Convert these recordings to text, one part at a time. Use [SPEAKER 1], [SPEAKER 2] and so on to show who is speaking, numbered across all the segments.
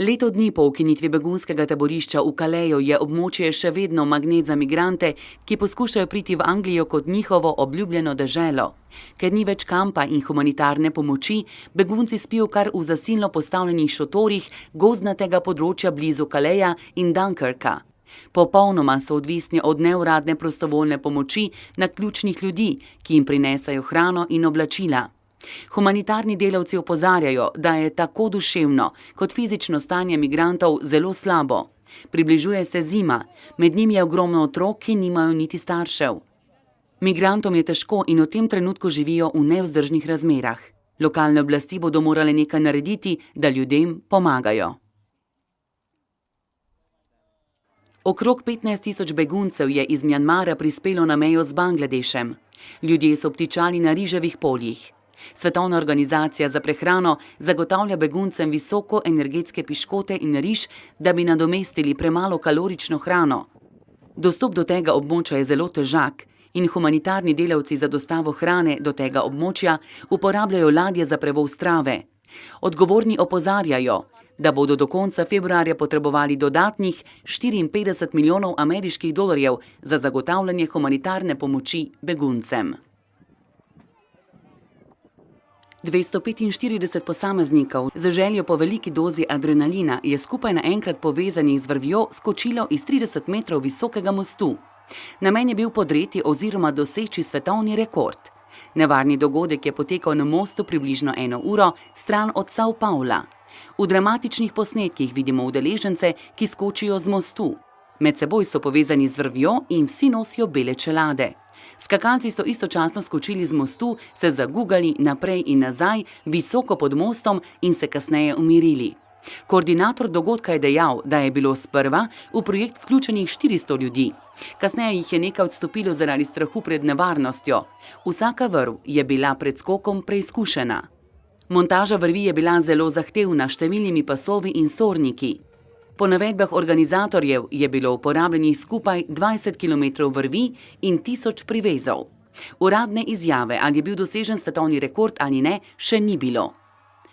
[SPEAKER 1] Leto dni po ukinitvi begunskega taborišča v Calaisu je območje še vedno magnet za migrante, ki poskušajo priti v Anglijo kot njihovo obljubljeno deželo. Ker ni več kampa in humanitarne pomoči, begunci spijo kar v zasilno postavljenih šotorih gozdnatega področja blizu Calaisa in Dunkirka. Popolnoma so odvisni od neuradne prostovoljne pomoči naključnih ljudi, ki jim prinesajo hrano in oblačila. Humanitarni delavci opozarjajo, da je tako duševno kot fizično stanje migrantov zelo slabo. Približuje se zima, med njimi je ogromno otrok, ki nimajo niti staršev. Migrantom je težko in v tem trenutku živijo v nevzdržnih razmerah. Lokalne oblasti bodo morale nekaj narediti, da ljudem pomagajo. Okrog 15.000 beguncev je iz Mjanmara prispelo na mejo z Bangladešem. Ljudje so obtičali na riževih poljih. Svetovna organizacija za prehrano zagotavlja beguncem visoko energetske piškote in riž, da bi nadomestili premalo kalorično hrano. Dostop do tega območja je zelo težak in humanitarni delavci za dostavo hrane do tega območja uporabljajo ladje za prevoz trave. Odgovorni opozarjajo, da bodo do konca februarja potrebovali dodatnih 54 milijonov ameriških dolarjev za zagotavljanje humanitarne pomoči beguncem. 245 posameznikov z željo po veliki dozi adrenalina je skupaj naenkrat povezanih z vrvjo skočilo iz 30 metrov visokega mostu. Namen je bil podreti oziroma doseči svetovni rekord. Nevarni dogodek je potekal na mostu približno 1 uro stran od São Paula. V dramatičnih posnetkih vidimo udeležence, ki skočijo z mostu. Med seboj so povezani z vrvjo in vsi nosijo bele čelade. Skakalci so istočasno skočili z mostu, se zagugali naprej in nazaj, visoko pod mostom in se kasneje umirili. Koordinator dogodka je dejal, da je bilo sprva v projekt vključenih 400 ljudi. Kasneje jih je nekaj odstopilo zaradi strahu pred nevarnostjo. Vsaka vrv je bila pred skokom preizkušena. Montaža vrvi je bila zelo zahtevna, številnimi pasovi in sorniki. Po navedbah organizatorjev je bilo uporabljenih skupaj 20 km vrvi in 1000 privezov. Uradne izjave, ali je bil dosežen svetovni rekord ali ne, še ni bilo.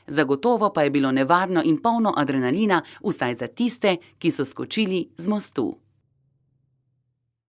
[SPEAKER 1] Zagotovo pa je bilo nevarno in polno adrenalina, vsaj za tiste, ki so skočili z mostu.